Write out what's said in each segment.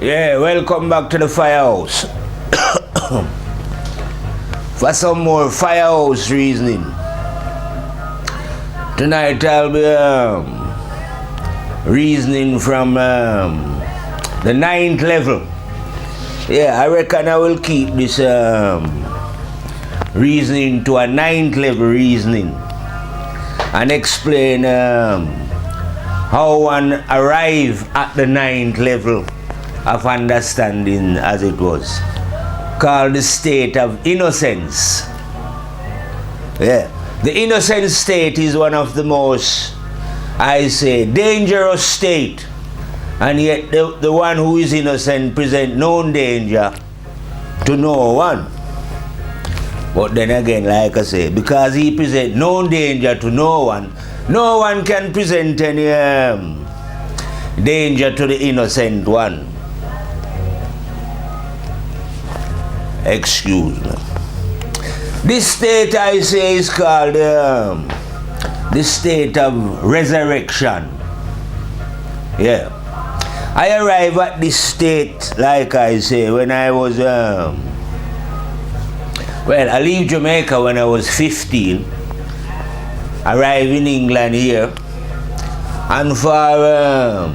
Yeah, welcome back to the firehouse. For some more firehouse reasoning. Tonight I'll be reasoning from the 9th level. Yeah, I reckon I will keep this reasoning to a 9th level reasoning and explain how one arrive at the 9th level of understanding, as it was called the state of innocence. Yeah, the innocent state is one of the most, I say, dangerous state, and yet the one who is innocent present no danger to no one. But then again, like I say, because he present no danger to no one can present any danger to the innocent one. Excuse me. This state, I say, is called the state of resurrection. Yeah. I arrived at this state, like I say, when I was, I leave Jamaica when I was 15, arrived in England here, and for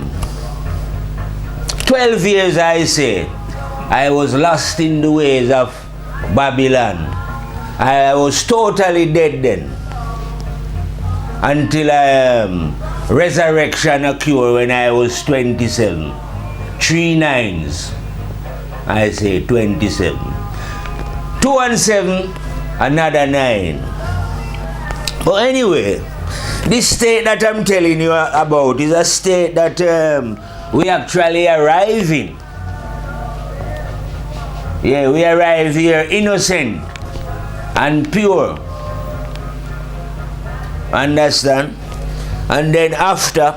12 years, I say, I was lost in the ways of Babylon. I was totally dead then, until resurrection occurred when I was 27. 3 9s, I say 27. 2 and 7, another 9. But anyway, this state that I'm telling you about is a state that we actually arrive in. Yeah, we arrive here innocent and pure. Understand? And then after,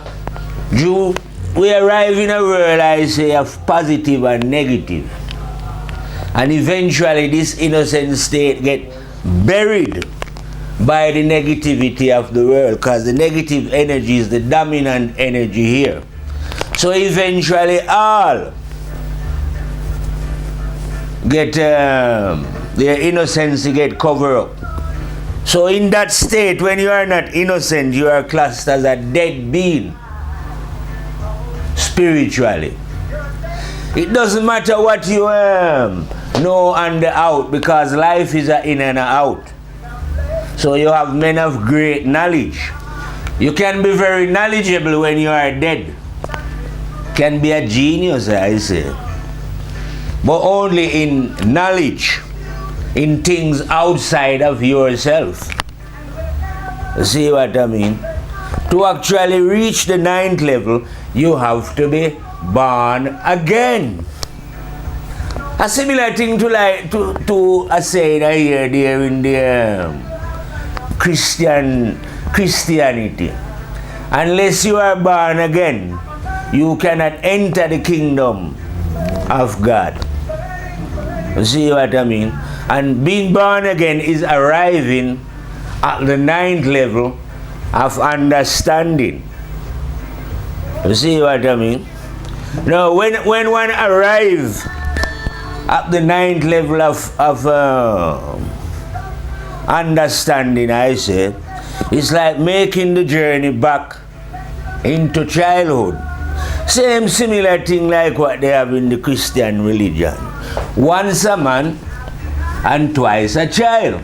we arrive in a world, I say, of positive and negative. And eventually this innocent state get buried by the negativity of the world, because the negative energy is the dominant energy here. So eventually all get their innocence get covered up. So in that state, when you are not innocent, you are classed as a dead being spiritually. It doesn't matter what you know and the out, because life is a in and a out. So you have men of great knowledge. You can be very knowledgeable when you are dead. Can be a genius, I say, but only in knowledge, in things outside of yourself. See what I mean? To actually reach the 9th level, you have to be born again. A similar thing to a saying I hear there in the Christianity. Unless you are born again, you cannot enter the kingdom of God. You see what I mean? And being born again is arriving at the 9th level of understanding. You see what I mean? Now, when one arrives at the 9th level of understanding, I say, it's like making the journey back into childhood. Same similar thing like what they have in the Christian religion. Once a man and twice a child.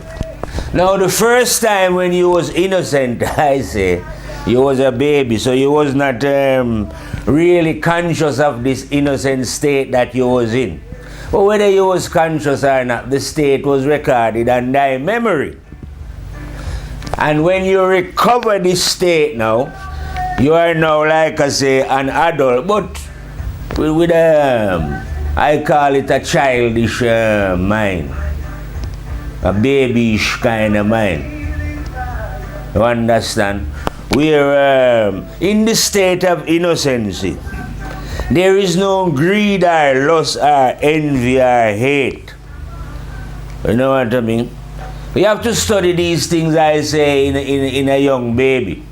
Now the first time when you was innocent, I say, you was a baby, so you was not really conscious of this innocent state that you was in. But whether you was conscious or not, the state was recorded on thy memory. And when you recover this state now, you are now, like I say, an adult, but with I call it a childish mind, a babyish kind of mind. You understand? We are in the state of innocency. There is no greed or lust or envy or hate. You know what I mean? We have to study these things, I say, in a young baby.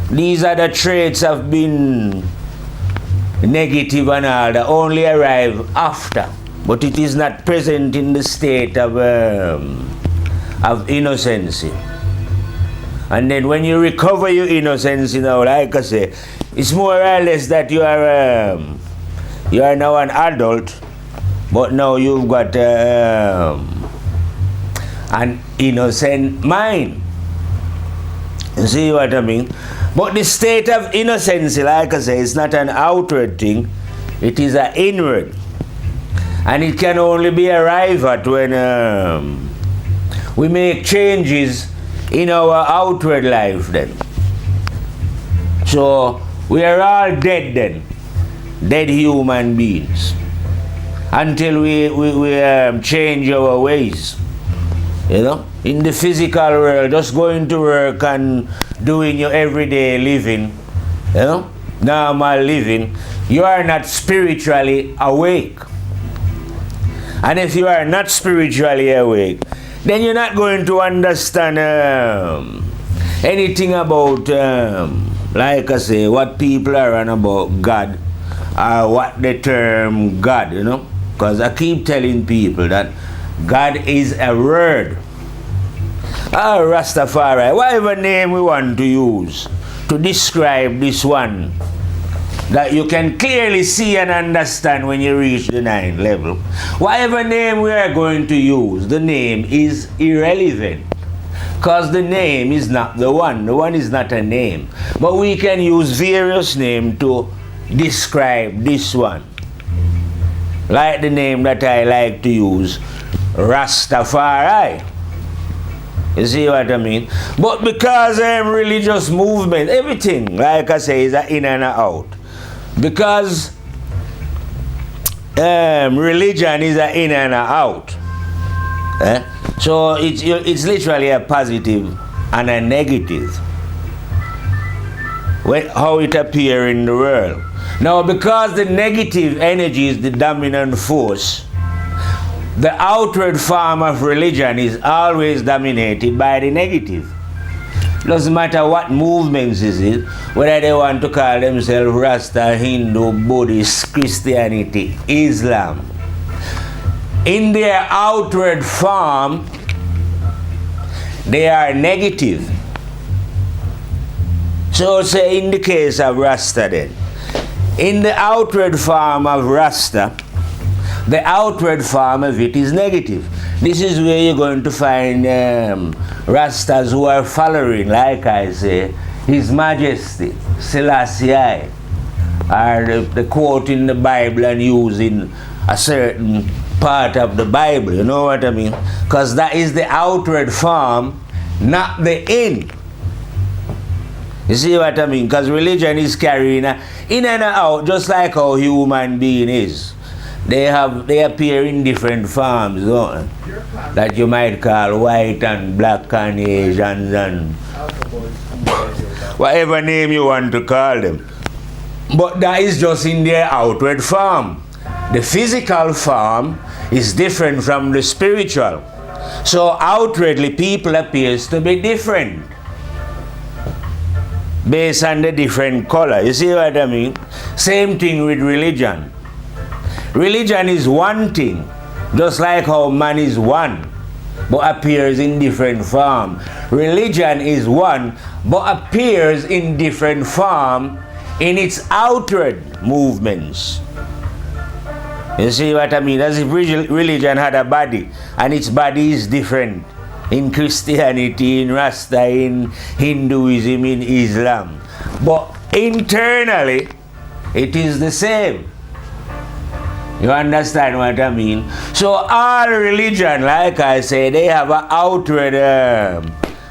These are the traits have been negative and all that only arrive after, but it is not present in the state of innocency. And then when you recover your innocence, like I say, it's more or less that you are now an adult, but now you've got an innocent mind. You see what I mean? But the state of innocence, like I say, is not an outward thing, it is an inward. And it can only be arrived at when we make changes in our outward life then. So we are all dead then, dead human beings, until we change our ways. In the physical world, just going to work and doing your everyday living, normal living, you are not spiritually awake. And if you are not spiritually awake, then you're not going to understand anything about, like I say, what people are on about God, or what the term God, because I keep telling people that God is a word. Rastafari, whatever name we want to use to describe this one, that you can clearly see and understand when you reach the 9th level. Whatever name we are going to use, the name is irrelevant, because the name is not the one is not a name. But we can use various names to describe this one, like the name that I like to use, Rastafari. You see what I mean? But because religious movement, everything, like I say, is an in and a out. Because religion is an in and a out. So it's literally a positive and a negative. How it appears in the world. Now, because the negative energy is the dominant force, the outward form of religion is always dominated by the negative. Doesn't matter what movements is it, whether they want to call themselves Rasta, Hindu, Buddhist, Christianity, Islam. In their outward form, they are negative. So say in the case of Rasta then, in the outward form of Rasta, the outward form of it is negative. This is where you're going to find Rastas who are following, like I say, His Majesty, Selassie, or the quote in the Bible and using a certain part of the Bible, you know what I mean? Because that is the outward form, not the in. You see what I mean? Because religion is carrying in and out, just like how human being is. They appear in different forms, that you might call white and black and Asians and whatever name you want to call them. But that is just in their outward form. The physical form is different from the spiritual. So outwardly people appears to be different based on the different color. You see what I mean? Same thing with religion. Religion is one thing, just like how man is one, but appears in different form. Religion is one, but appears in different form in its outward movements. You see what I mean? As if religion had a body, and its body is different in Christianity, in Rasta, in Hinduism, in Islam. But internally, it is the same. You understand what I mean? So all religion, like I say, they have an outward,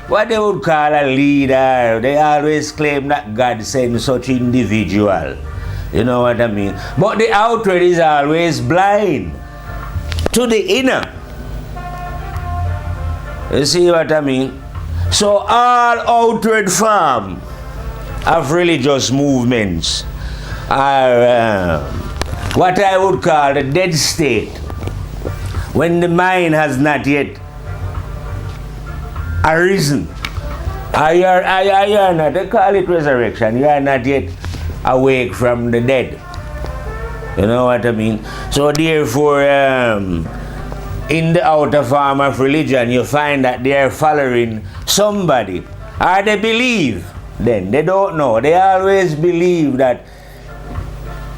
what they would call a leader. They always claim that God sent such individual. You know what I mean? But the outward is always blind to the inner. You see what I mean? So all outward form of religious movements are what I would call the dead state, when the mind has not yet arisen. You are not, they call it resurrection, you are not yet awake from the dead. You know what I mean? So therefore, in the outer form of religion, you find that they are following somebody, or they believe. Then they don't know. They always believe that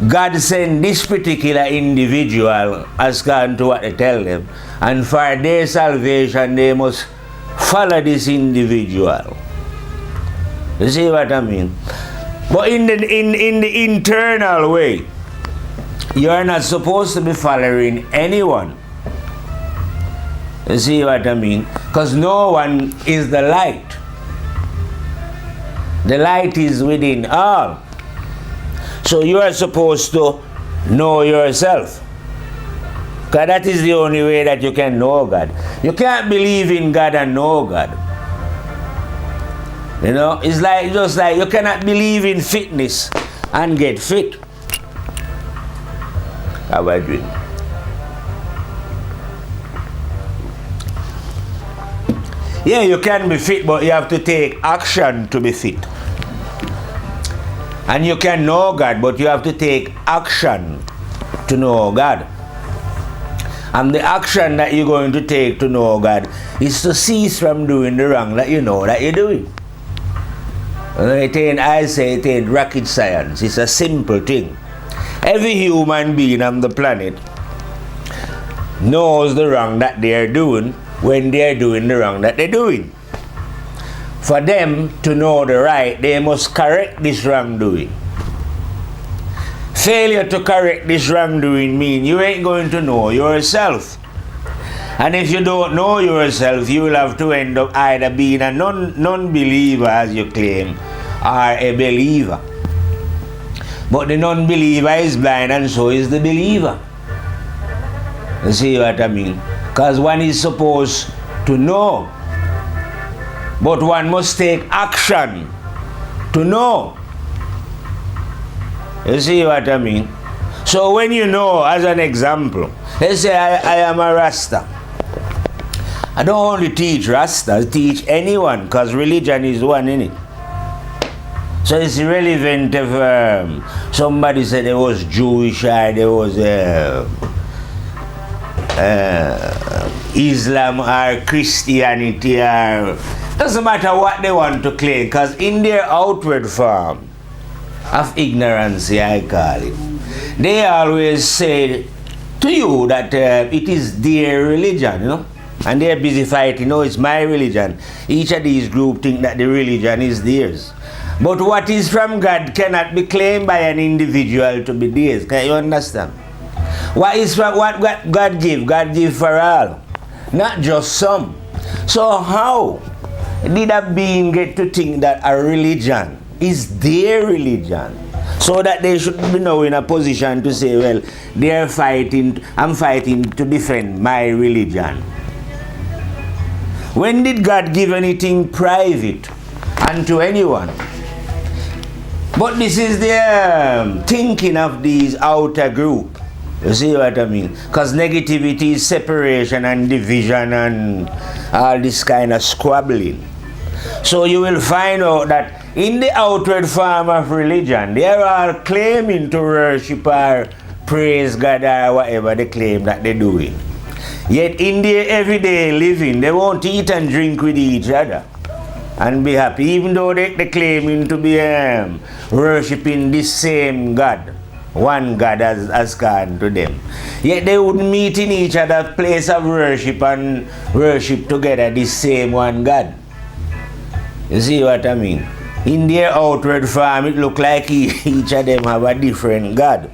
God sent this particular individual as according to what they tell them, and for their salvation they must follow this individual. You see what I mean? But in the internal way, you are not supposed to be following anyone. You see what I mean? Because no one is the light. The light is within all. So you are supposed to know yourself. Because that is the only way that you can know God. You can't believe in God and know God. You know, it's like just like you cannot believe in fitness and get fit. How about you? Yeah, you can be fit, but you have to take action to be fit. And you can know God, but you have to take action to know God. And the action that you're going to take to know God is to cease from doing the wrong that you know that you're doing. I say it ain't rocket science. It's a simple thing. Every human being on the planet knows the wrong that they are doing when they are doing the wrong that they're doing. For them to know the right, they must correct this wrongdoing. Failure to correct this wrongdoing means you ain't going to know yourself. And if you don't know yourself, you will have to end up either being a non-believer, as you claim, or a believer. But the non-believer is blind and so is the believer. You see what I mean? Because one is supposed to know, but one must take action to know. You see what I mean? So when you know, as an example, let's say I am a Rasta. I don't only teach Rasta, I teach anyone, because religion is one, in it. So it's irrelevant if somebody said they was Jewish or there was Islam or Christianity, or doesn't matter what they want to claim, because in their outward form of ignorance, I call it, they always say to you that it is their religion, you know, and they're busy fighting, no, it's my religion. Each of these groups think that the religion is theirs. But what is from God cannot be claimed by an individual to be theirs. Can you understand? What is from what God give? God give for all, not just some. So how did a being get to think that a religion is their religion, so that they should be now in a position to say, well, they're fighting, I'm fighting to defend my religion? When did God give anything private unto anyone? But this is the thinking of these outer group. You see what I mean? Because negativity is separation and division and all this kind of squabbling. So you will find out that in the outward form of religion, they are all claiming to worship or praise God or whatever they claim that they're doing. Yet in their everyday living, they won't eat and drink with each other and be happy, even though they're claiming to be worshipping this same God, one God as God to them. Yet they would meet in each other's place of worship and worship together this same one God. You see what I mean? In their outward form, it look like each of them have a different God.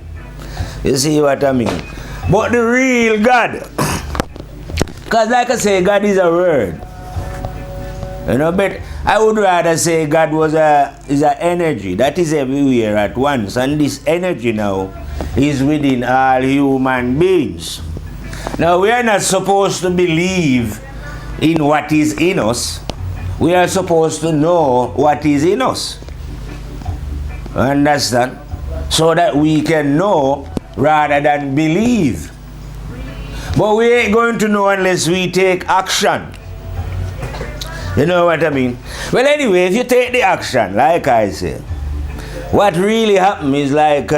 You see what I mean? But the real God, because like I say, God is a word. You know, but I would rather say God is an energy that is everywhere at once, and this energy now is within all human beings. Now we are not supposed to believe in what is in us. We are supposed to know what is in us. Understand? So that we can know rather than believe. But we ain't going to know unless we take action. You know what I mean? Well, anyway, if you take the action, like I say, what really happens is like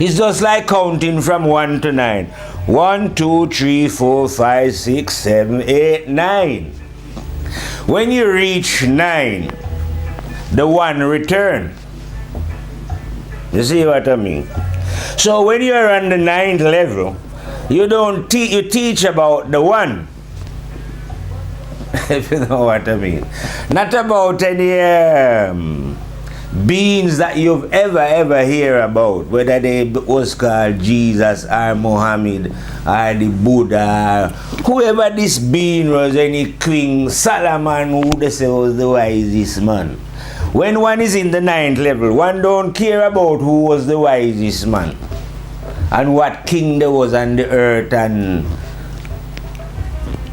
It's just like counting from 1 to 9. 1, 2, 3, 4, 5, 6, 7, 8, 9. When you reach 9, the 1 return. You see what I mean? So when you are on the 9th level, you don't you teach about the 1. If you know what I mean. Not about any beings that you've ever hear about, whether they was called Jesus or Muhammad or the Buddha, whoever this being was, any King Solomon, who they say was the wisest man. When one is in the 9th level, one don't care about who was the wisest man and what king there was on the earth and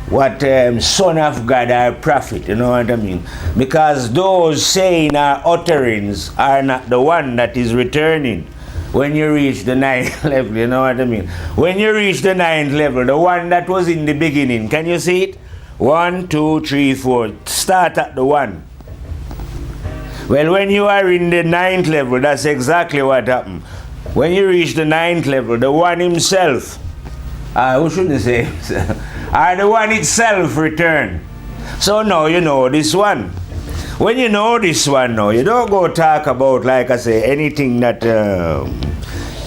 what son of God or prophet, you know what I mean? Because those saying or utterings are not the one that is returning when you reach the 9th level, you know what I mean? When you reach the 9th level, the one that was in the beginning, can you see it? 1, 2, 3, 4, start at the 1. Well, when you are in the 9th level, that's exactly what happened. When you reach the 9th level, the 1 himself, who shouldn't say himself, the 1 itself return. So now you know this one. When you know this one now, you don't go talk about, like I say, anything that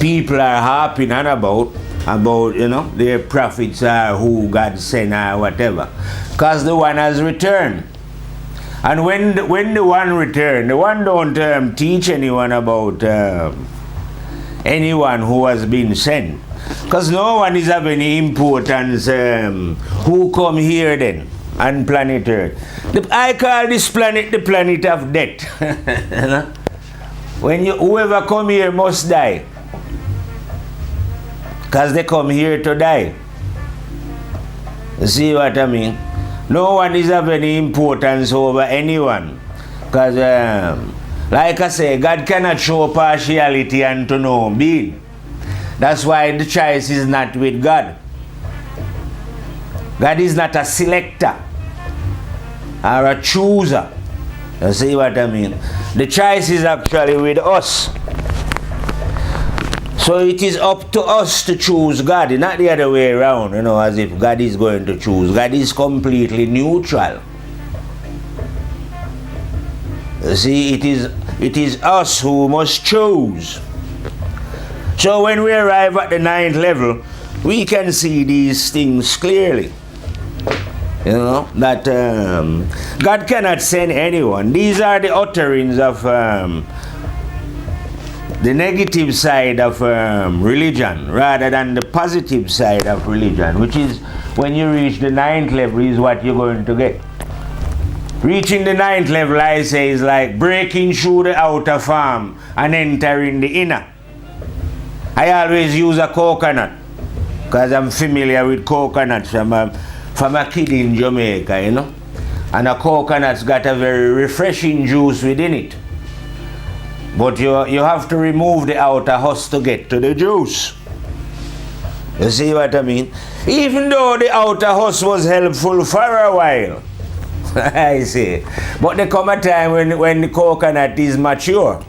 people are harping on about, you know, their prophets are who God sent or whatever. Because the 1 has returned. And when the 1 return, the 1 don't teach anyone about anyone who has been sent. Because no one is of any importance who come here then on planet Earth. I call this planet the planet of death. You know? When whoever come here must die. Because they come here to die. You see what I mean? No one is of any importance over anyone. Because, like I say, God cannot show partiality unto no being. That's why the choice is not with God. God is not a selector or a chooser. You see what I mean? The choice is actually with us. So it is up to us to choose God, not the other way around, you know, as if God is going to choose. God is completely neutral. You see, it is us who must choose. So when we arrive at the 9th level, we can see these things clearly. You know, that God cannot send anyone. These are the utterings of the negative side of religion rather than the positive side of religion, which is when you reach the 9th level is what you're going to get. Reaching the 9th level, I say, is like breaking through the outer form and entering the inner. I always use a coconut because I'm familiar with coconuts from a kid in Jamaica, you know. And a coconut's got a very refreshing juice within it. But you have to remove the outer husk to get to the juice. You see what I mean? Even though the outer husk was helpful for a while, I see. But there come a time when the coconut is mature.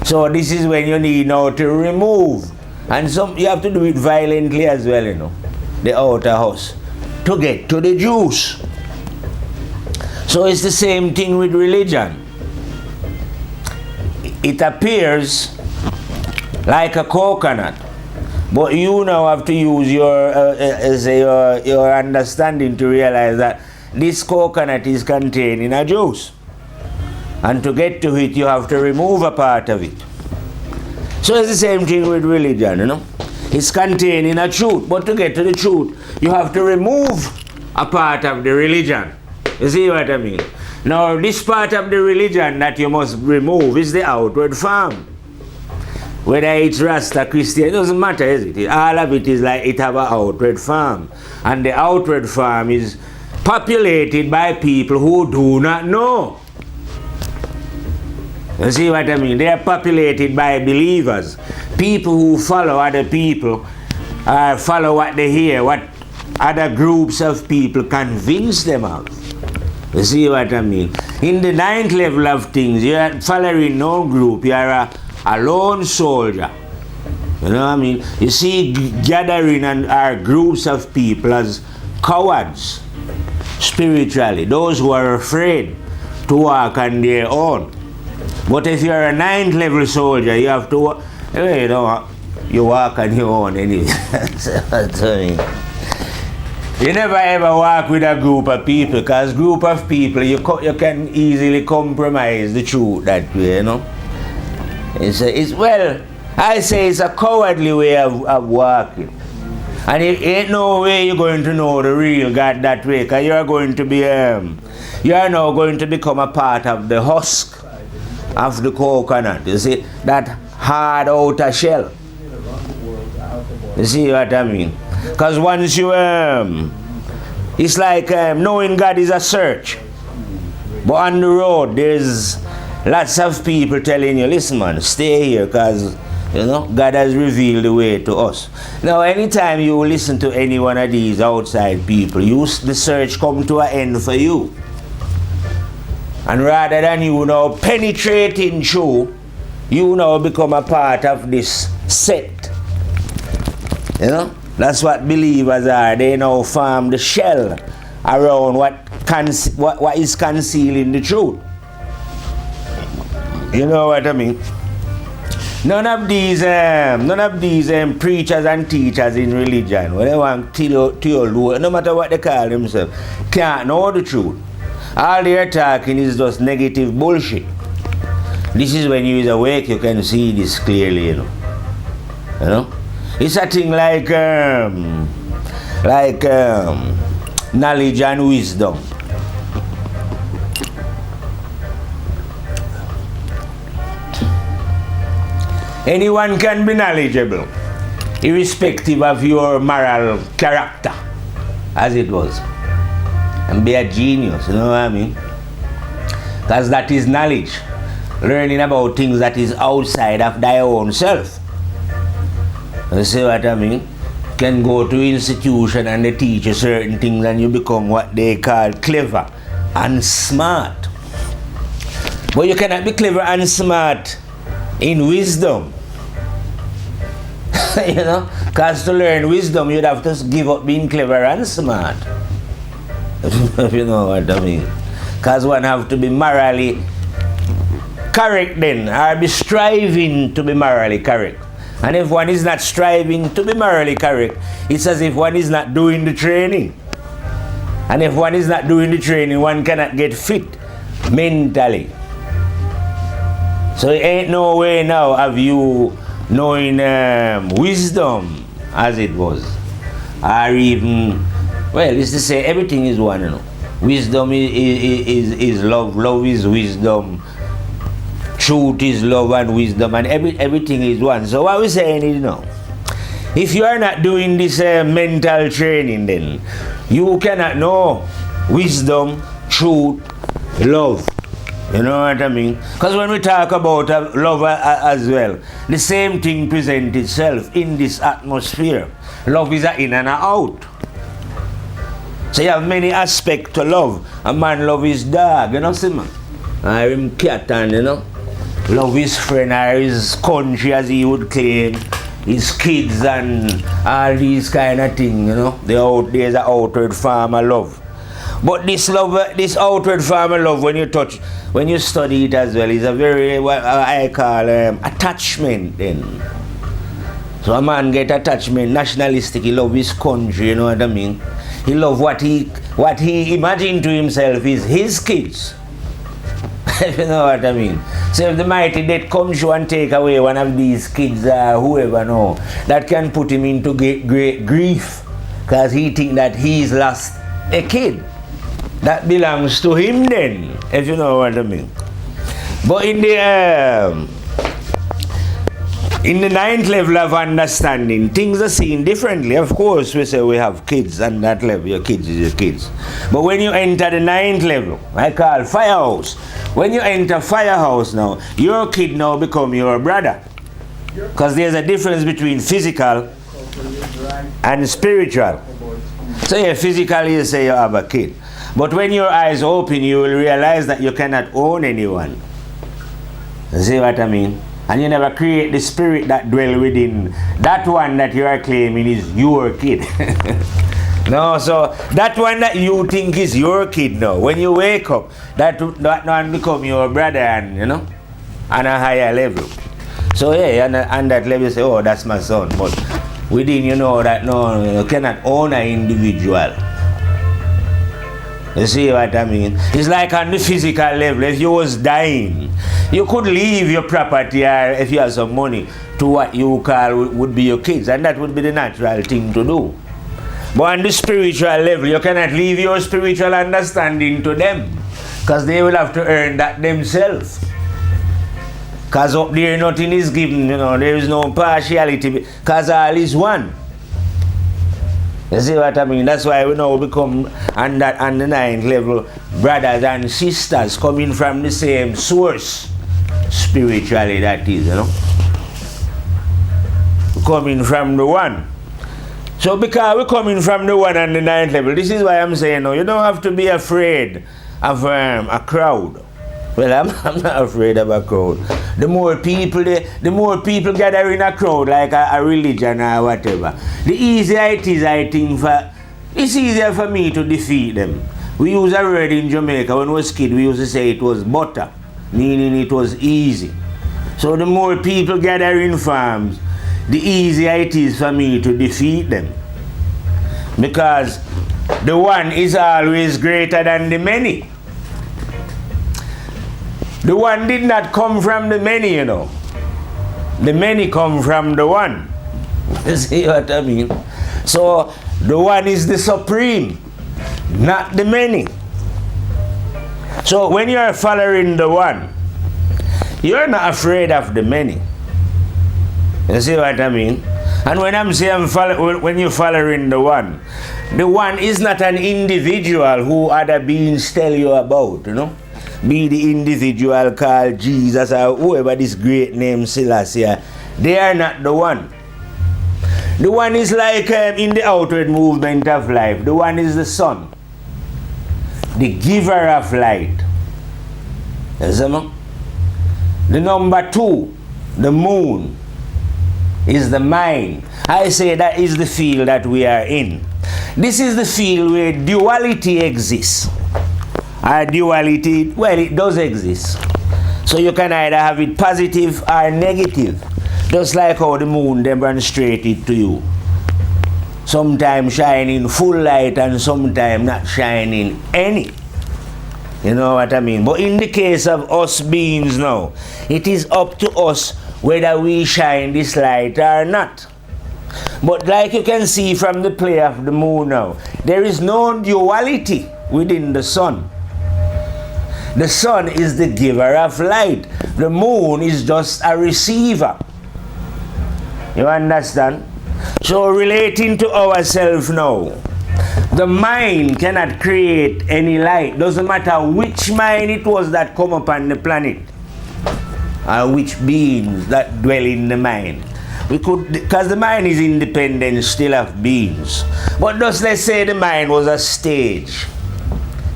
So this is when you need now to remove. And you have to do it violently as well, you know, the outer husk, to get to the juice. So it's the same thing with religion. It appears like a coconut, but you now have to use your understanding to realize that this coconut is contained in a juice, and to get to it you have to remove a part of it. So it's the same thing with religion, you know. It's contained in a truth, but to get to the truth you have to remove a part of the religion. You see what I mean? Now, this part of the religion that you must remove is the outward form. Whether it's Rasta, Christian, it doesn't matter, is it? All of it is like it have an outward form. And the outward form is populated by people who do not know. You see what I mean? They are populated by believers. People who follow other people, follow what they hear, what other groups of people convince them of. You see what I mean? In the 9th level of things, you are following no group. You are a lone soldier. You know what I mean? You see gathering and our groups of people as cowards spiritually, those who are afraid to walk on their own. But if you're a 9th level soldier, you have to, you know, you walk on your own anyway. That's what I mean. You never ever walk with a group of people, because group of people, you can easily compromise the truth that way, you know. Well, I say it's a cowardly way of walking. And it ain't no way you're going to know the real God that way, because you're going to be, you are now going to become a part of the husk of the coconut. You see, that hard outer shell. You see what I mean? Because once you, it's like knowing God is a search. But on the road, there's lots of people telling you, listen man, stay here, because, you know, God has revealed the way to us. Now, anytime you listen to any one of these outside people, the search come to an end for you. And rather than you now penetrating through, you now become a part of this sect. You know? That's what believers are. They now form the shell around what is concealing the truth. You know what I mean? None of these preachers and teachers in religion, when they want theology, no matter what they call themselves, can't know the truth. All they're talking is just negative bullshit. This is when you is awake, you can see this clearly, you know. You know? It's a thing like knowledge and wisdom. Anyone can be knowledgeable, irrespective of your moral character, as it was, and be a genius, you know what I mean? Because that is knowledge, learning about things that is outside of thy own self. You see what I mean? You can go to institution and they teach you certain things and you become what they call clever and smart. But you cannot be clever and smart in wisdom. You know? Because to learn wisdom, you'd have to give up being clever and smart. If you know what I mean. Because one have to be morally correct then, or be striving to be morally correct. And if one is not striving to be morally correct, it's as if one is not doing the training. And if one is not doing the training, one cannot get fit mentally. So it ain't no way now of you knowing wisdom as it was. Or even, well, it's to say everything is one, you know. Wisdom is love, love is wisdom. Truth is love and wisdom, and everything is one. So what we're saying is, you know, if you are not doing this mental training, then you cannot know wisdom, truth, love. You know what I mean? Because when we talk about love as well, the same thing presents itself in this atmosphere. Love is an in and a out. So you have many aspects to love. A man love his dog, you know, see man? Or him cat, and you know, love his friend or his country, as he would claim, his kids and all these kind of things, you know. There's an outward form of love. But this love, this outward form of love, when you study it as well, is a very, what I call attachment then. So a man get attachment, nationalistic, he love his country, you know what I mean? He love what he imagined to himself is his kids. If you know what I mean. So if the mighty death comes you and take away one of these kids or whoever know, that can put him into great grief, because he think that he's lost a kid that belongs to him then, if you know what I mean. But in the 9th level of understanding, things are seen differently. Of course, we say we have kids, and that level, your kids is your kids. But when you enter the 9th level, I call firehouse. When you enter firehouse now, your kid now become your brother. Because there's a difference between physical and spiritual. So yeah, physically you say you have a kid. But when your eyes open, you will realize that you cannot own anyone. See what I mean? And you never create the spirit that dwell within. That one that you are claiming is your kid. No, so that one that you think is your kid now, when you wake up, that one become your brother, and you know, on a higher level. So yeah, and that level you say, oh, that's my son. But within you know that no, you cannot own an individual. You see what I mean? It's like on the physical level, if you was dying, you could leave your property, or if you have some money, to what you call would be your kids, and that would be the natural thing to do. But on the spiritual level, you cannot leave your spiritual understanding to them, because they will have to earn that themselves. Because up there nothing is given, you know, there is no partiality, because all is one. You see what I mean? That's why we now become on the 9th level brothers and sisters coming from the same source, spiritually that is, you know. Coming from the one. So because we're coming from the one and the 9th level, this is why I'm saying, no, you don't have to be afraid of a crowd. Well, I'm not afraid of a crowd. The more people gather in a crowd, like a religion or whatever, the easier it is, I think, it's easier for me to defeat them. We use a word in Jamaica, when we was kids, we used to say it was butter, meaning it was easy. So the more people gather in farms, the easier it is for me to defeat them. Because the one is always greater than the many. The one did not come from the many, you know. The many come from the one. You see what I mean? So the one is the supreme, not the many. So when you are following the one, you're not afraid of the many. You see what I mean? And when I'm saying when you're following the one is not an individual who other beings tell you about, you know. Be the individual called Jesus or whoever this great name Selassie, they are not the one. The one is like in the outward movement of life, the one is the sun, the giver of light. The number 2, the moon, is the mind. I say that is the field that we are in. This is the field where duality exists. Duality, well, it does exist. So you can either have it positive or negative. Just like how the moon demonstrated to you. Sometimes shining full light and sometimes not shining any. You know what I mean? But in the case of us beings now, it is up to us whether we shine this light or not. But like you can see from the play of the moon now, there is no duality within the sun. The sun is the giver of light. The moon is just a receiver. You understand? So relating to ourselves now, the mind cannot create any light. Doesn't matter which mind it was that come upon the planet, or which beings that dwell in the mind. We could, because the mind is independent still of beings. But just let's say the mind was a stage.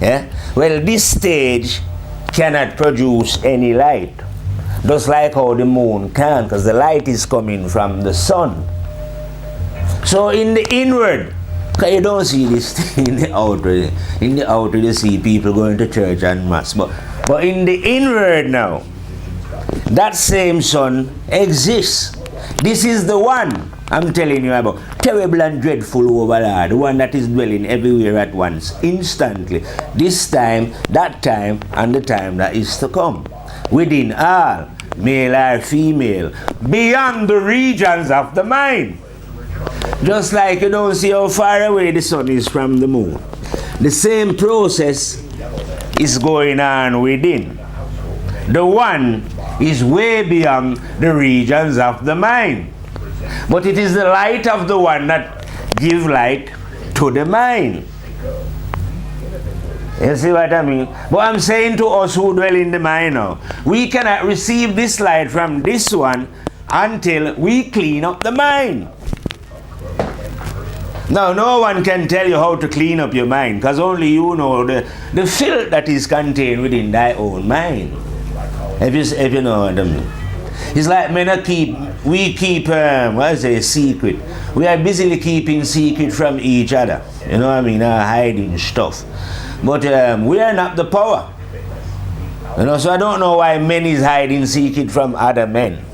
Yeah? Well, this stage cannot produce any light. Just like how the moon can, because the light is coming from the sun. So in the inward, because you don't see this thing in the outward. In the outward you see people going to church and mass. But in the inward now, that same sun exists. This is the one I'm telling you about. Terrible and dreadful overlord, the one that is dwelling everywhere at once, instantly. This time, that time, and the time that is to come. Within all, male or female, beyond the regions of the mind. Just like you don't see how far away the sun is from the moon. The same process is going on within. The one is way beyond the regions of the mind. But it is the light of the one that gives light to the mind. You see what I mean? But I'm saying to us who dwell in the mind now, we cannot receive this light from this one until we clean up the mind. Now, no one can tell you how to clean up your mind, because only you know the filth that is contained within thy own mind. If you know what I mean. It's like we keep, what is it, a secret. We are busily keeping secret from each other. You know what I mean? Hiding stuff. But we are not the power. You know, so I don't know why men is hiding secret from other men.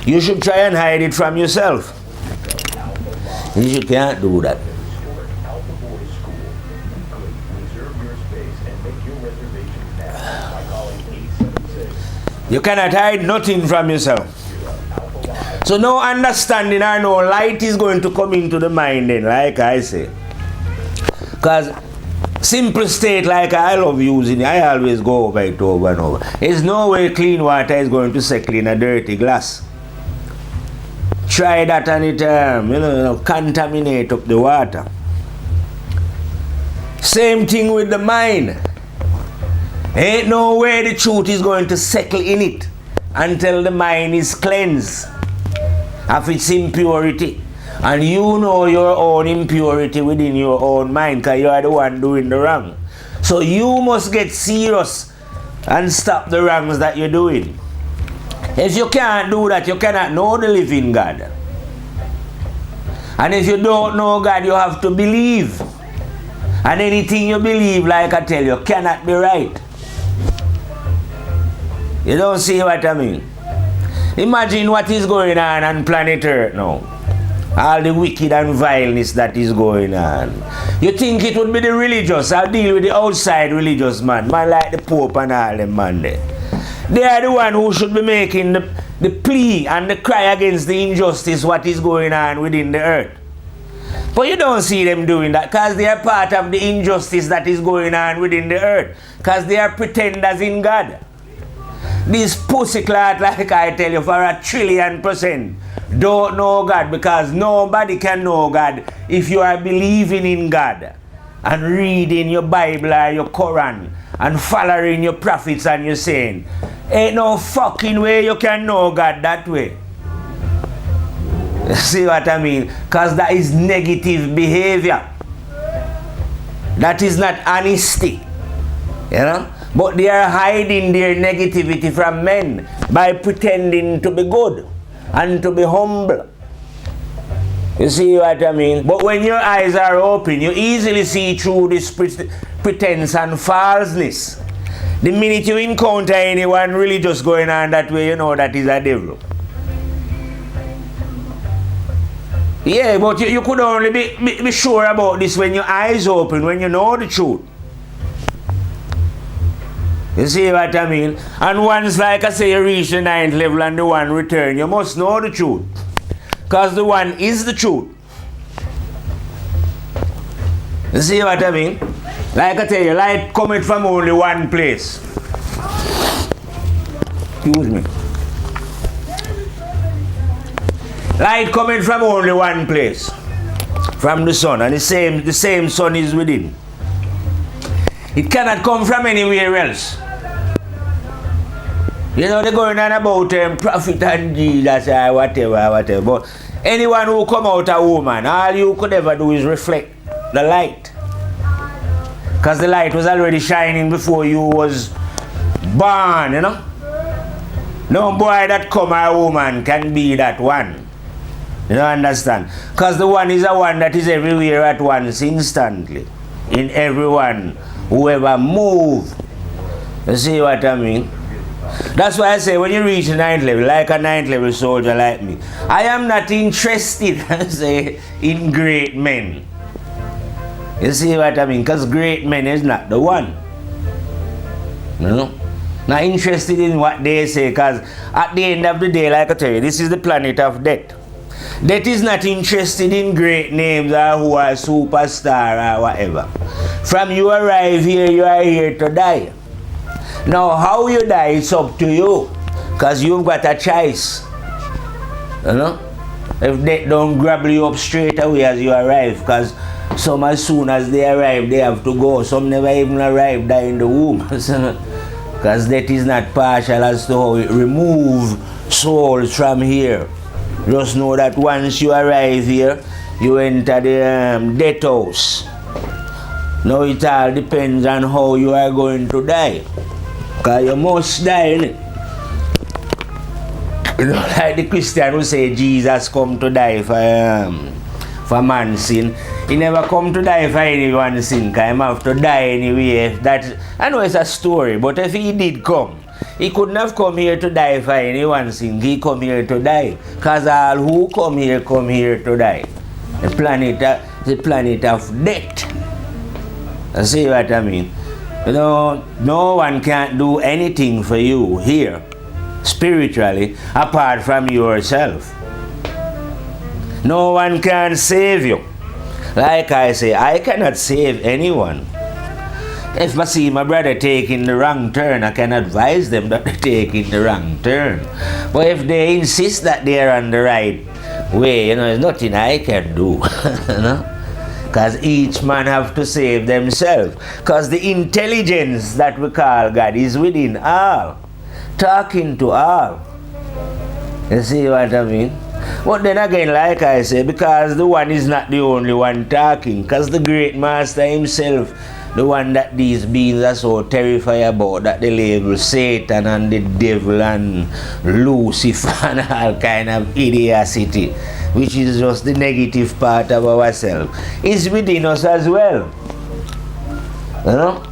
You should try and hide it from yourself. You can't do that. You cannot hide nothing from yourself. So no understanding or no light is going to come into the mind then, like I say. Because simple state like I love using, I always go over it over and over. There's no way clean water is going to settle in a dirty glass. Try that and it contaminate up the water. Same thing with the mind. Ain't no way the truth is going to settle in it until the mind is cleansed of its impurity. And you know your own impurity within your own mind because you are the one doing the wrong. So you must get serious and stop the wrongs that you're doing. If you can't do that, you cannot know the living God. And if you don't know God, you have to believe. And anything you believe, like I tell you, cannot be right. You don't see what I mean? Imagine what is going on planet Earth now. All the wicked and vileness that is going on. You think it would be the religious? I'll deal with the outside religious man like the Pope and all them man there. They are the one who should be making the plea and the cry against the injustice what is going on within the earth. But you don't see them doing that because they are part of the injustice that is going on within the earth. Because they are pretenders in God. This pussyclot, like I tell you, for 1,000,000,000% don't know God, because nobody can know God if you are believing in God and reading your Bible or your Quran and following your prophets and your saying. Ain't no fucking way you can know God that way. See what I mean? Because that is negative behavior. That is not honesty. You know? But they are hiding their negativity from men by pretending to be good and to be humble. You see what I mean? But when your eyes are open, you easily see through this pretense and falseness. The minute you encounter anyone really just going on that way, you know that is a devil. Yeah, but you could only be sure about this when your eyes open, when you know the truth. You see what I mean? And once, like I say, you reach the 9th level and the one return, you must know the truth. Because the one is the truth. You see what I mean? Like I tell you, light cometh from only one place. Excuse me. Light cometh from only one place. From the sun. And the same sun is within. It cannot come from anywhere else. You know, they're going on about prophet and Jesus or whatever. But anyone who come out a woman, all you could ever do is reflect the light. Because the light was already shining before you was born, you know. No boy that come a woman can be that one. You don't understand? Because the one is a one that is everywhere at once, instantly. In everyone. Whoever move. You see what I mean? That's why I say when you reach the 9th level, like a 9th level soldier like me, I am not interested, say, in great men. You see what I mean? Because great men is not the one. You know? Not interested in what they say, because at the end of the day, like I tell you, this is the planet of death. Death is not interested in great names or who are superstar or whatever. From you arrive here, you are here to die. Now, how you die, it's up to you. Because you've got a choice. You know? If death don't grab you up straight away as you arrive. Because some as soon as they arrive, they have to go. Some never even arrive, die in the womb. Because death is not partial as to how it remove souls from here. Just know that once you arrive here, you enter the death house. Now it all depends on how you are going to die. Because you must die, innit? You know, like the Christian who say Jesus come to die for man's sin. He never come to die for anyone's sin, because he have to die anyway. I know it's a story, but if he did come, he couldn't have come here to die for anyone's sin. He come here to die, because all who come here to die. The planet of death. You see what I mean? You know, no one can do anything for you here, spiritually, apart from yourself. No one can save you. Like I say, I cannot save anyone. If I see my brother taking the wrong turn, I can advise them that they're taking the wrong turn. But if they insist that they're on the right way, you know, there's nothing I can do. You know? Because each man have to save themselves. Because the intelligence that we call God is within all, talking to all. You see what I mean? But then again, like I say, because the one is not the only one talking, because the great master himself, the one that these beings are so terrified about, that they label Satan and the devil and Lucifer and all kind of idiocy, which is just the negative part of ourselves, is within us as well. You know?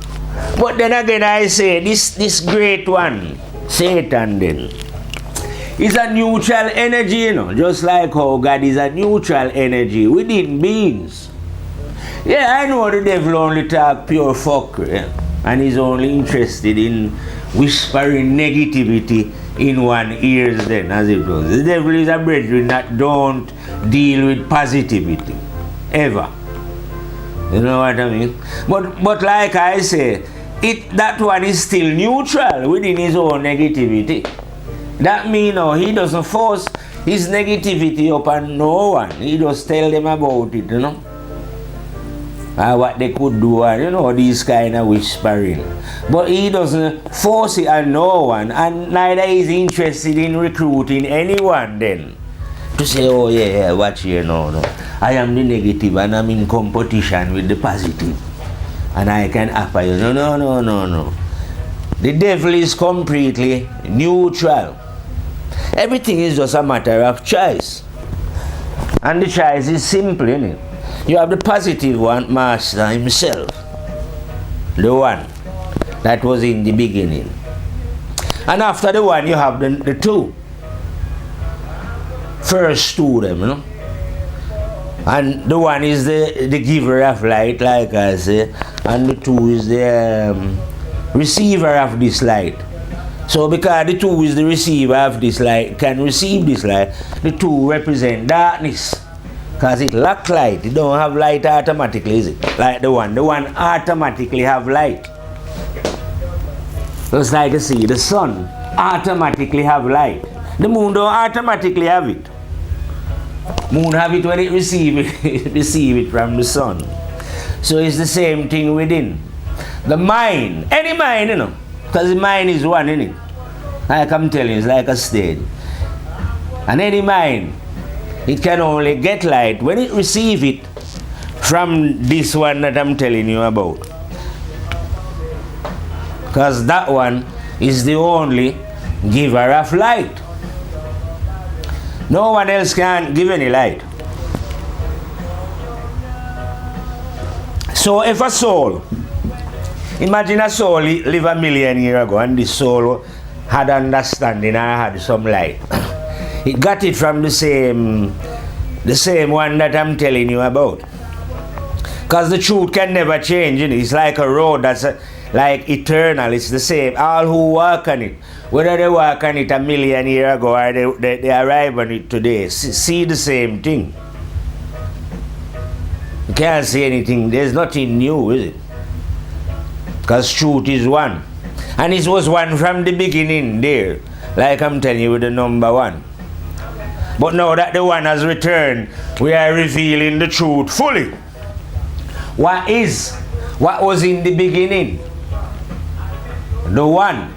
But then again, I say, this great one, Satan then, is a neutral energy, you know, just like how God is a neutral energy within beings. Yeah, I know the devil only talk pure fuckery, yeah? And he's only interested in whispering negativity in one ears then, as it was. The devil is a brethren that don't deal with positivity, ever. You know what I mean? But like I say, that one is still neutral within his own negativity. That means he doesn't force his negativity upon no one. He just tell them about it, you know. What they could do, and you know, these kind of whispering. But he doesn't force it on no one, and neither is he interested in recruiting anyone then. To say, oh yeah, watch here, no. I am the negative and I'm in competition with the positive. And I can offer you. No. The devil is completely neutral. Everything is just a matter of choice. And the choice is simple, isn't it? You have the positive one, Master himself. The one that was in the beginning. And after the one, you have the two. First two them, you know. And the one is the giver of light, like I say. And the two is the receiver of this light. So because the two is the receiver of this light, can receive this light, the two represent darkness. Because it lack light. It don't have light automatically, is it? Like the one. The one automatically have light. Just like you see, the sun automatically have light. The moon don't automatically have it. Moon have it when it receive it from the sun. So it's the same thing within. The mind, any mind, you know. Because the mind is one, isn't it? Like I'm telling you, it's like a stage. And any mind, it can only get light when it receives it from this one that I'm telling you about. Because that one is the only giver of light. No one else can give any light. So if a soul, imagine a soul live 1,000,000 years ago, and this soul had understanding and had some light. It got it from the same one that I'm telling you about. Because the truth can never change, you know? It's like a road that's like eternal. It's the same. All who walk on it, whether they walk on it 1,000,000 years ago or they arrive on it today, see the same thing. You can't see anything. There's nothing new, is it? Because truth is one. And it was one from the beginning there. Like I'm telling you with the number one. But now that the one has returned, we are revealing the truth fully. What was in the beginning? The one.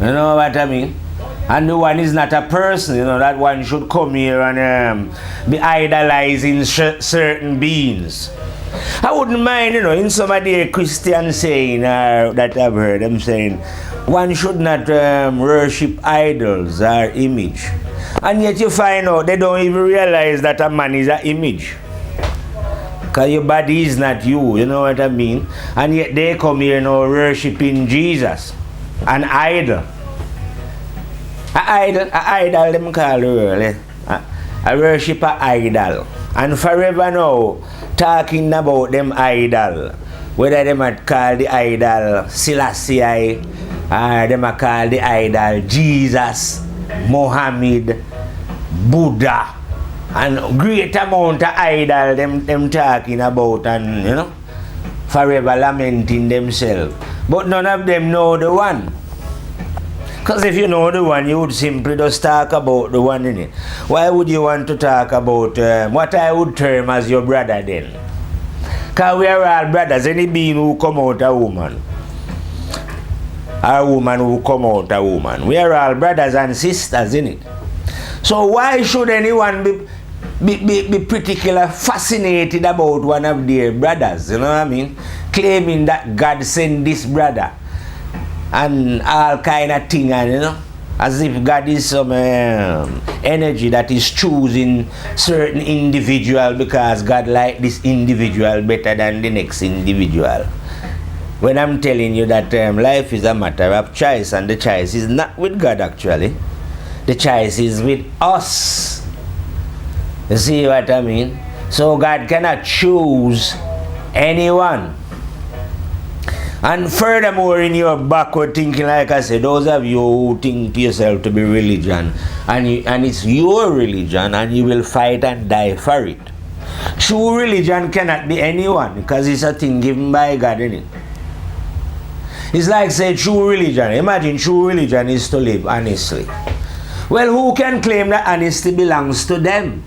You know what I mean? And the one is not a person, you know, that one should come here and be idolizing certain beings. I wouldn't mind, in some of the Christian saying that I've heard them saying, one should not worship idols or image. And yet you find out they don't even realize that a man is an image. Because your body is not you, you know what I mean? And yet they come here now worshiping Jesus, an idol. An idol, them call the world. I worship an idol. And forever now, talking about them idol, whether them are called the idol Selassie, or them are called the idol Jesus, Mohammed, Buddha, and great amount of idol them talking about, and forever lamenting themselves. But none of them know the one. Because if you know the one, you would simply just talk about the one in it. Why would you want to talk about what I would term as your brother then? Because we are all brothers. Any being who come out a woman, or a woman who come out a woman, we are all brothers and sisters in it. So why should anyone be particularly fascinated about one of their brothers? You know what I mean? Claiming that God sent this brother and all kind of thing, and as if God is some energy that is choosing certain individual because God like this individual better than the next individual. When I'm telling you that life is a matter of choice, and the choice is not with God actually. The choice is with us. You see what I mean? So God cannot choose anyone. And furthermore, in your backward thinking, like I said, those of you who think yourself to be religion, and it's your religion, and you will fight and die for it. True religion cannot be anyone, because it's a thing given by God, isn't it? It's like, say, true religion. Imagine true religion is to live honestly. Well, who can claim that honesty belongs to them?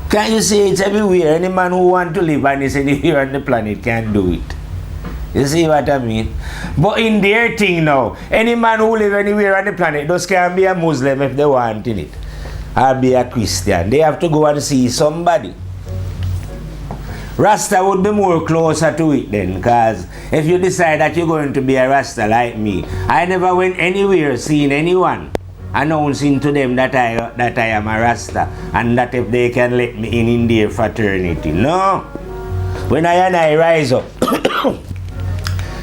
Can't you see it's everywhere? Any man who wants to live honest anywhere on the planet can do it. You see what I mean? But in their thing now, any man who live anywhere on the planet just can be a Muslim if they want in it, or be a Christian. They have to go and see somebody. Rasta would be more closer to it then, because if you decide that you're going to be a Rasta like me, I never went anywhere seeing anyone announcing to them that I am a Rasta, and that if they can let me in their fraternity. No. When I rise up,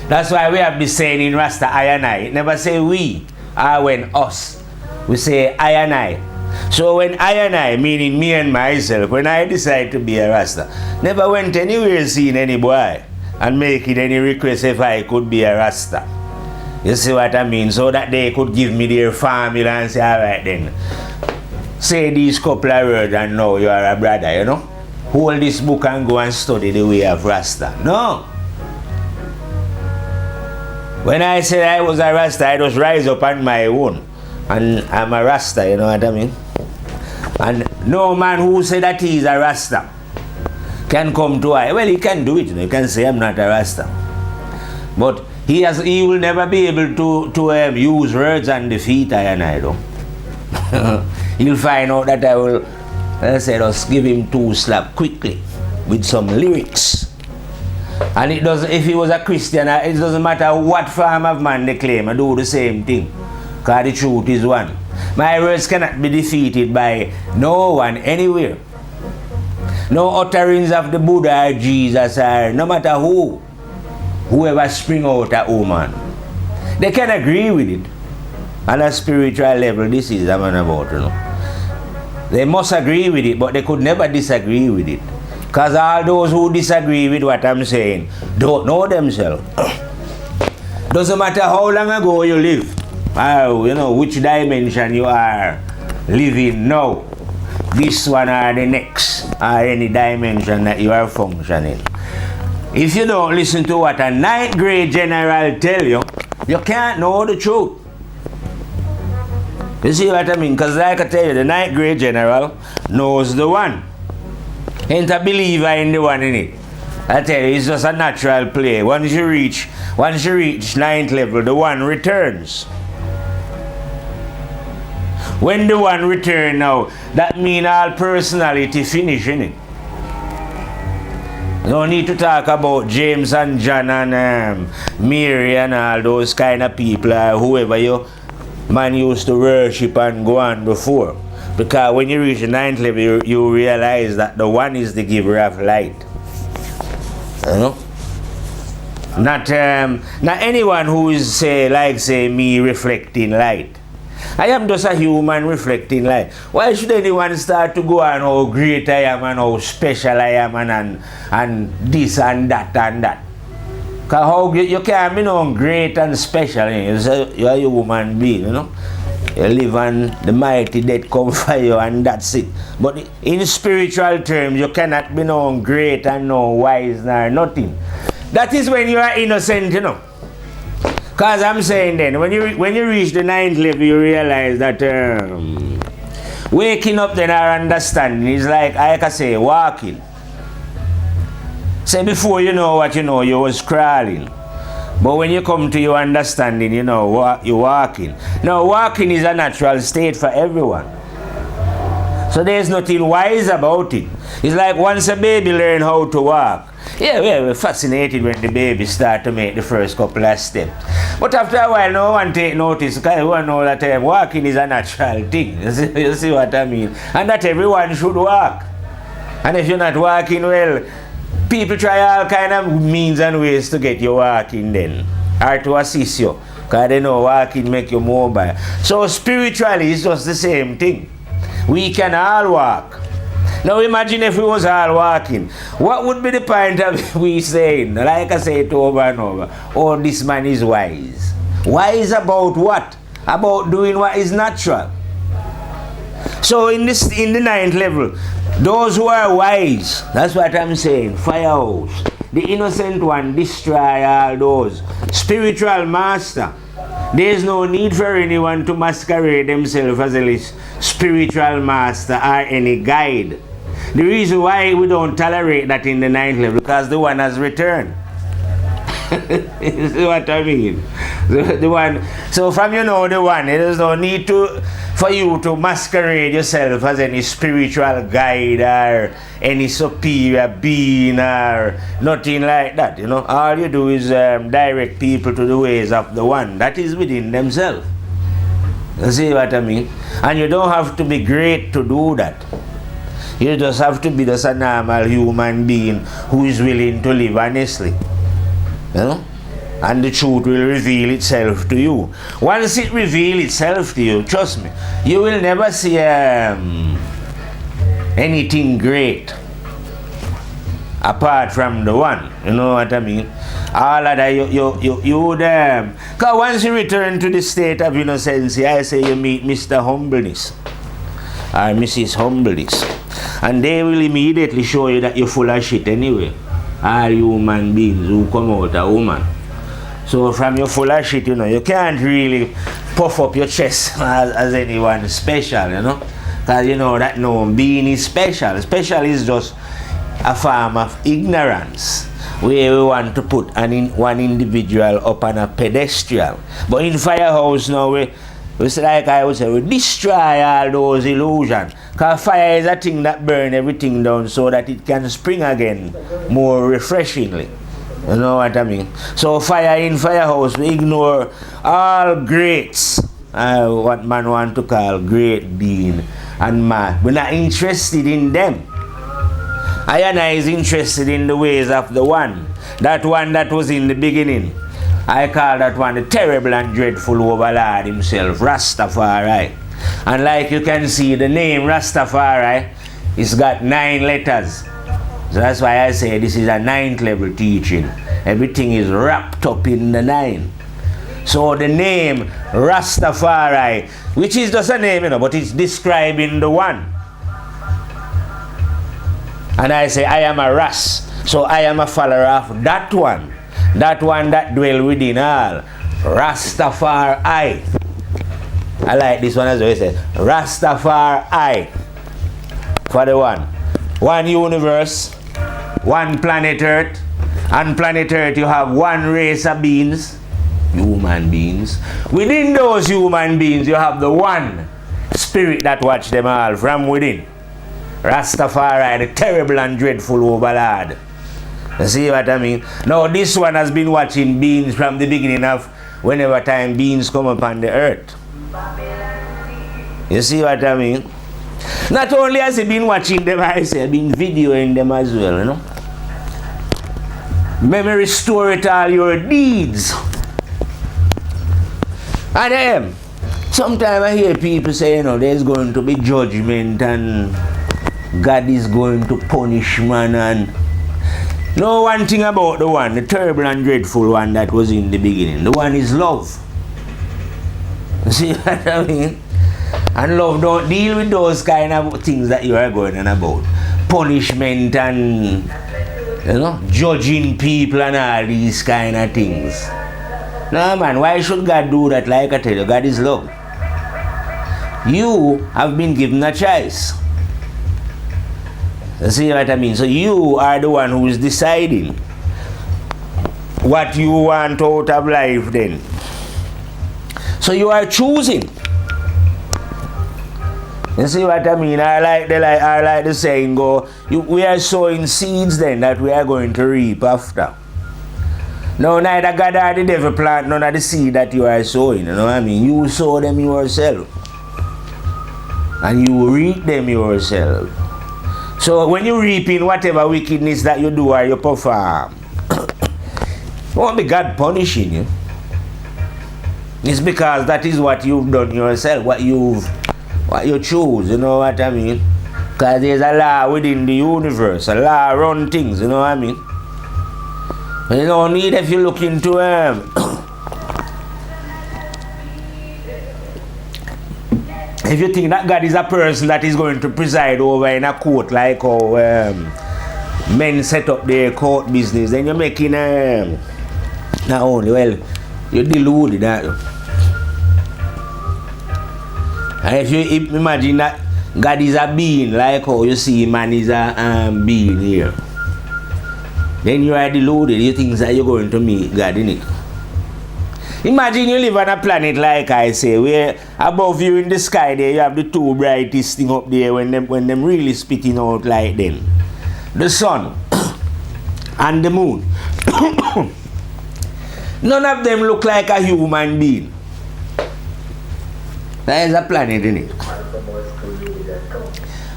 that's why we have been saying in Rasta, I and I. It never say we, or when us. We say I and I. So when I and I, meaning me and myself, when I decide to be a Rasta, never went anywhere seeing any boy and making any request if I could be a Rasta. You see what I mean? So that they could give me their formula and say, alright then, say these couple of words and now you are a brother, Hold this book and go and study the way of Rasta. No. When I said I was a Rasta, I just rise up on my own. And I'm a Rasta, you know what I mean? And no man who said that he is a Rasta can come to I. Well, he can do it, He can say I'm not a Rasta. But he will never be able to use words and defeat I and I, though. He'll find out that I will, just give him 2 slaps quickly with some lyrics. And it doesn't, if he was a Christian, it doesn't matter what form of man they claim, I do the same thing. Because the truth is one. My words cannot be defeated by no one anywhere. No utterings of the Buddha or Jesus or no matter whoever spring out a woman. They can agree with it. On a spiritual level, this is what I'm about, They must agree with it, but they could never disagree with it. Because all those who disagree with what I'm saying don't know themselves. Doesn't matter how long ago you live, or which dimension you are living now, this one or the next, or any dimension that you are functioning. If you don't listen to what a 9th grade general tell you, you can't know the truth. You see what I mean? Because like I tell you, the 9th grade general knows the one. Ain't a believer in the one in it. I tell you, it's just a natural play. Once you reach 9th level, the one returns. When the one return now, that mean all personality finish, innit? No need to talk about James and John and Mary and all those kind of people, or whoever you man used to worship and go on before. Because when you reach the 9th level, you realize that the one is the giver of light. You know? Not anyone who is say me reflecting light. I am just a human reflecting light. Why should anyone start to go on how great I am and how special I am and this and that and that? Because how you can't be known great and special. You're a human being, you know. You live on the mighty dead come for you and that's it. But in spiritual terms, you cannot be known great and no wise nor nothing. That is when you are innocent, you know. Because I'm saying then, when you reach the 9th level, you realize that waking up then our understanding is like I say, walking. Say before you know what you know, you was crawling. But when you come to your understanding, you know, you're walking. Now, walking is a natural state for everyone. So there's nothing wise about it. It's like once a baby learn how to walk. Yeah, we're fascinated when the baby start to make the first couple of steps. But after a while, no one take notice because everyone know that walking is a natural thing. You see what I mean? And that everyone should walk. And if you're not walking well, people try all kind of means and ways to get you walking then, or to assist you, because they know walking make you mobile. So spiritually, it's just the same thing. We can all walk. Now imagine if we was all walking. What would be the point of we saying, like I say it over and over, oh, this man is wise. Wise about what? About doing what is natural. So in the 9th level, those who are wise, that's what I'm saying, firehouse. The innocent one destroy all those. Spiritual master. There's no need for anyone to masquerade themselves as a spiritual master or any guide. The reason why we don't tolerate that in the 9th level, because the one has returned. You see what I mean? The one. So from the one, there's no need for you to masquerade yourself as any spiritual guide or any superior being or nothing like that. You know, all you do is direct people to the ways of the one that is within themselves. You see what I mean? And you don't have to be great to do that. You just have to be just a normal human being who is willing to live honestly. You know? And the truth will reveal itself to you. Once it reveals itself to you, trust me, you will never see anything great apart from the one. You know what I mean? All of that you would because once you return to the state of innocence, I say you meet Mr. Humbleness or Mrs. Humbleness, and they will immediately show you that you're full of shit anyway. All human beings who come out a woman. So from your full of shit, you know, you can't really puff up your chest as anyone special, you know. Because you know that no being is special. Special is just a form of ignorance where we want to put one individual up on a pedestal. But in Firehouse now, it's like I would say, we destroy all those illusions. Because fire is a thing that burns everything down so that it can spring again more refreshingly. You know what I mean? So fire in Firehouse, we ignore all greats, what man want to call great being and man. We're not interested in them. I is interested in the ways of the one that was in the beginning. I call that one the terrible and dreadful overlord himself, Rastafari. And like you can see, the name Rastafari, it's got 9 letters. So that's why I say this is a 9th level teaching. Everything is wrapped up in the 9. So the name Rastafari, which is just a name, you know, but it's describing the one. And I say I am a Ras, so I am a follower of that one that dwell within all. Rastafari. I like this one as well. It says Rastafari for the one. One universe, one planet Earth. On planet Earth you have one race of beings, human beings. Within those human beings you have the one spirit that watch them all from within. Rastafari, the terrible and dreadful overlord. You see what I mean? Now this one has been watching beings from the beginning of whenever time beings come upon the earth. You see what I mean? Not only has he been watching them, I say, been videoing them as well, you know. Memory store it all your deeds. And sometimes I hear people say, you know, there's going to be judgment and God is going to punish man. And no, one thing about the one, the terrible and dreadful one that was in the beginning, the one is love. You see what I mean? And love don't deal with those kind of things that you are going on about. Punishment and, you know, judging people and all these kind of things. No man, why should God do that? Like I tell you, God is love. You have been given a choice. You see what I mean? So you are the one who is deciding what you want out of life then. So you are choosing. You see what I mean? I like the saying go, we are sowing seeds then that we are going to reap after. No, neither God or the devil plant none of the seed that you are sowing. You know what I mean? You sow them yourself. And you reap them yourself. So when you reap in whatever wickedness that you do or you perform, it won't be God punishing you. It's because that is what you've done yourself, what you choose, you know what I mean? Because there's a law within the universe, a law run things, you know what I mean? You don't need if you look into if you think that God is a person that is going to preside over in a court like how men set up their court business, then you're making not only, well, you're deluded, aren't you? And if you imagine that God is a being like how you see man is a being here, then you are deluded. You think that you're going to meet God, innit? Imagine you live on a planet like I say, where above you in the sky there you have the two brightest thing up there when them really spitting out like them. The sun and the moon. None of them look like a human being. That is a planet, isn't it?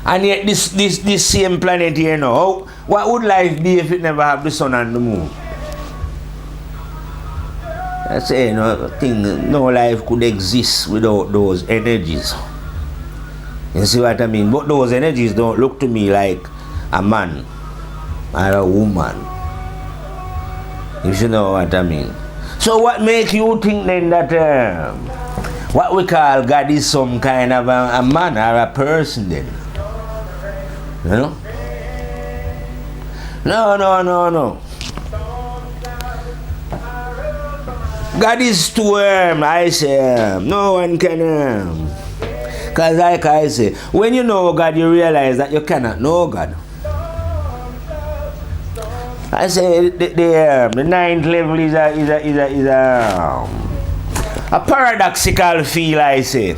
And yet this same planet here now, what would life be if it never have the sun and the moon? I say, you know, no life could exist without those energies. You see what I mean? But those energies don't look to me like a man or a woman. If you know what I mean. So what makes you think then that what we call God is some kind of a man or a person then? You know? No. God is too I say no one can because like I say, when you know God you realize that you cannot know God. I say the ninth level is a paradoxical feel, I say.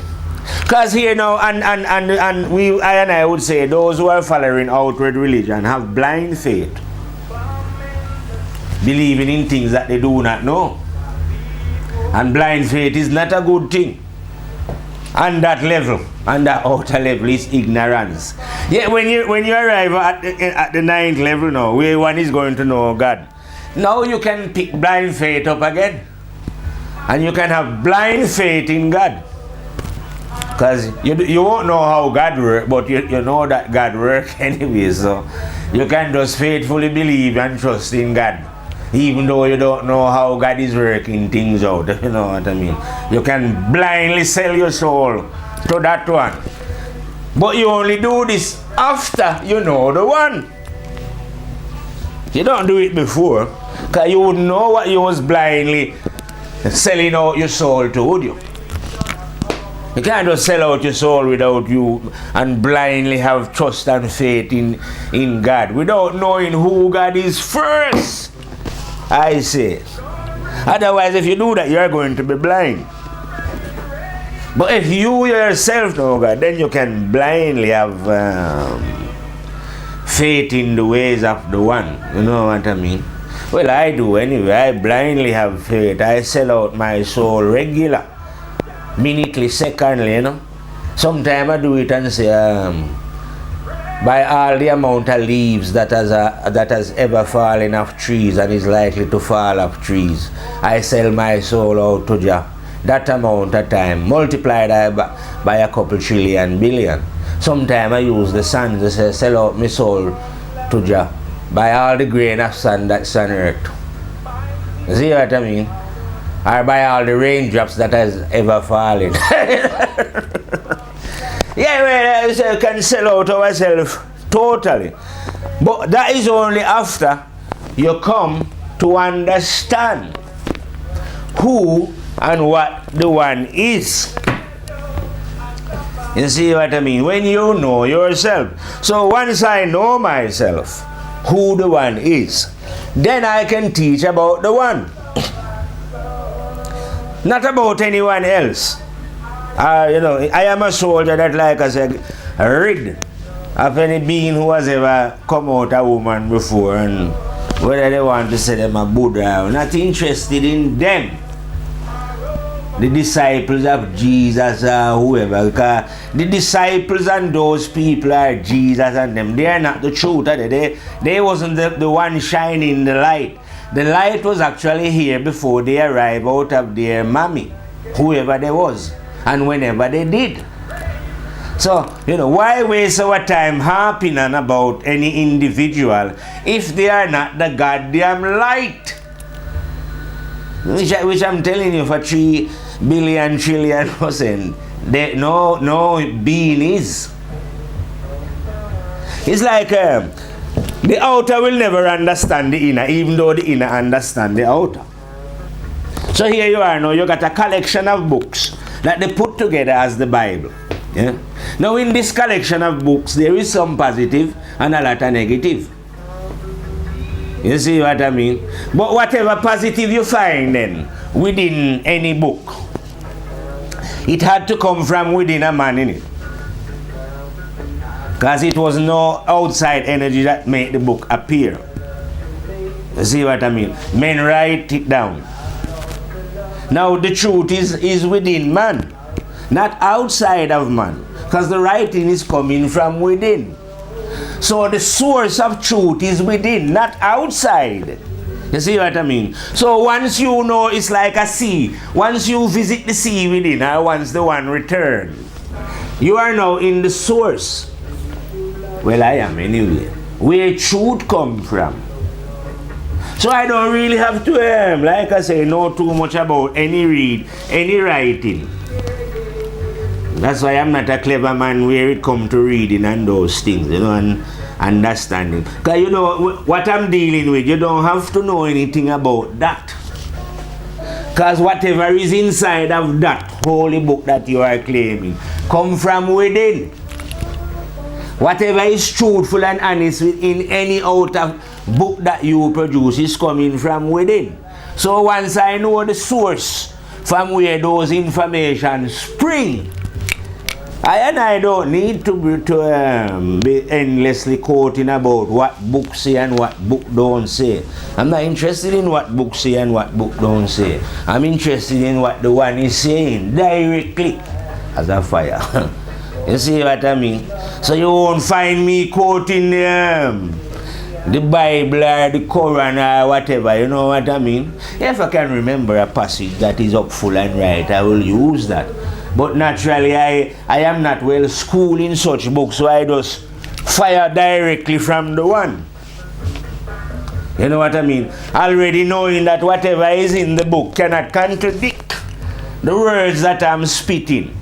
Because here now, and I would say those who are following outward religion have blind faith, believing in things that they do not know. And blind faith is not a good thing. And that level, and that outer level is ignorance. Yet when you arrive at the ninth level now, where one is going to know God, now you can pick blind faith up again. And you can have blind faith in God. Because you won't know how God works, but you know that God works anyway. So you can just faithfully believe and trust in God. Even though you don't know how God is working things out. You know what I mean? You can blindly sell your soul to that one. But you only do this after you know the one. You don't do it before. Because you wouldn't know what you was blindly selling out your soul to, would you? You can't just sell out your soul without you and blindly have trust and faith in God without knowing who God is first, I say. Otherwise, if you do that, you are going to be blind. But if you yourself know God, then you can blindly have faith in the ways of the one. You know what I mean? Well, I do anyway. I blindly have faith. I sell out my soul regular, minutely, secondly, you know. Sometimes I do it and say, by all the amount of leaves that has ever fallen off trees and is likely to fall off trees, I sell my soul out to Jah. That amount of time, multiplied by a couple trillion billion. Sometimes I use the sun to say, sell out my soul to Jah. By all the grain of sand that's on earth. See what I mean? Or by all the raindrops that has ever fallen. Yeah, well, we can sell out ourselves totally. But that is only after you come to understand who and what the one is. You see what I mean? When you know yourself. So once I know myself, who the one is, then I can teach about the one. Not about anyone else. You know, I am a soldier that, like I said, rid of any being who has ever come out a woman before, and whether they want to say them a Buddha, I'm not interested in them. The disciples of Jesus or whoever, because the disciples and those people are Jesus and them. They are not the truth, are they? They wasn't the one shining the light. The light was actually here before they arrived out of their mommy, whoever they was, and whenever they did. So, you know, why waste our time harping on about any individual if they are not the goddamn light? Which I'm telling you for 3 billion trillion %. No being is. It's like the outer will never understand the inner, even though the inner understand the outer. So here you are now, you got a collection of books that they put together as the Bible. Yeah? Now in this collection of books, there is some positive and a lot of negative. You see what I mean? But whatever positive you find then within any book, it had to come from within a man, in it. Because it was no outside energy that made the book appear. You see what I mean? Men write it down. Now the truth is within man, not outside of man. Because the writing is coming from within. So the source of truth is within, not outside. You see what I mean? So once you know, it's like a sea. Once you visit the sea within, or once the one return, you are now in the source. Well, I am anyway. Where truth come from. So I don't really have to, like I say, know too much about any writing. That's why I'm not a clever man where it come to reading and those things, you know, and understanding. Because you know, what I'm dealing with, you don't have to know anything about that. Because whatever is inside of that holy book that you are claiming, come from within. Whatever is truthful and honest in any outer book that you produce is coming from within. So once I know the source from where those information spring, I don't need to be endlessly quoting about what books say and what book don't say. I'm not interested in what books say and what book don't say. I'm interested in what the one is saying directly as a fire. You see what I mean? So you won't find me quoting the Bible or the Quran or whatever, you know what I mean? If I can remember a passage that is up full and right, I will use that. But naturally, I am not well schooled in such books, so I just fire directly from the one. You know what I mean? Already knowing that whatever is in the book cannot contradict the words that I'm spitting.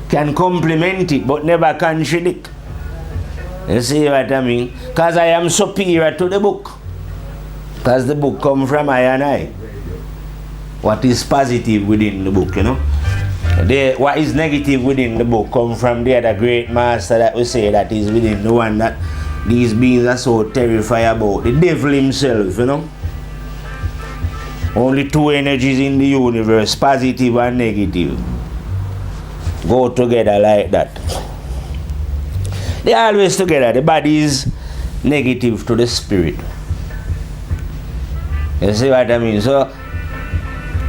Can complement it, but never contradict. You see what I mean? Because I am superior to the book. Because the book comes from I and I. What is positive within the book, you know? What is negative within the book comes from the other great master that we say that is within the one that these beings are so terrified about. The devil himself, you know? Only two energies in the universe, positive and negative. Go together like that. They are always together. The body is negative to the spirit. You see what I mean? So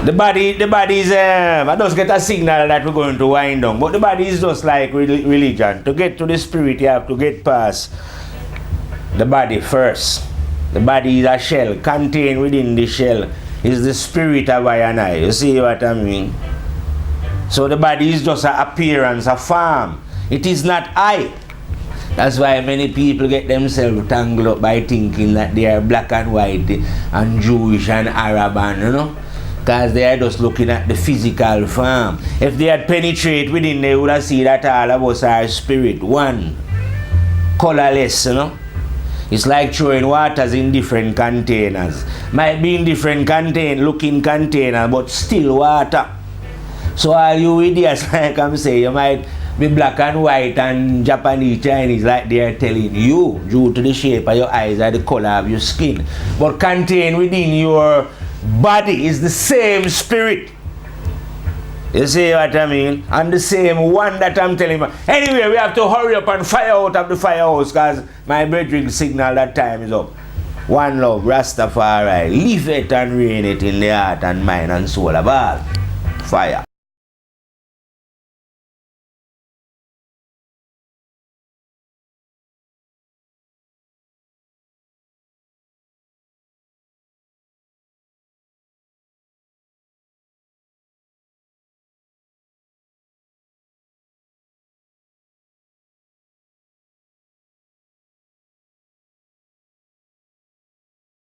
the body is I just get a signal that we're going to wind down. But the body is just like religion. To get to the spirit, you have to get past the body first. The body is a shell. Contained within the shell is the spirit of I and I. You see what I mean? So the body is just an appearance, a form. It is not I. That's why many people get themselves tangled up by thinking that they are black and white and Jewish and Arab and, you know, because they are just looking at the physical form. If they had penetrated within, they would have seen that all of us are spirit, one, colorless, you know. It's like throwing waters in different containers. Might be in different looking containers, but still water. So all you idiots, like I'm saying, you might be black and white and Japanese, Chinese, like they are telling you, due to the shape of your eyes or the color of your skin. But contained within your body is the same spirit. You see what I mean? And the same one that I'm telling you. Anyway, we have to hurry up and fire out of the firehouse because my brethren signal that time is up. One love, Rastafari. Live it and reign it in the heart and mind and soul of all. Fire.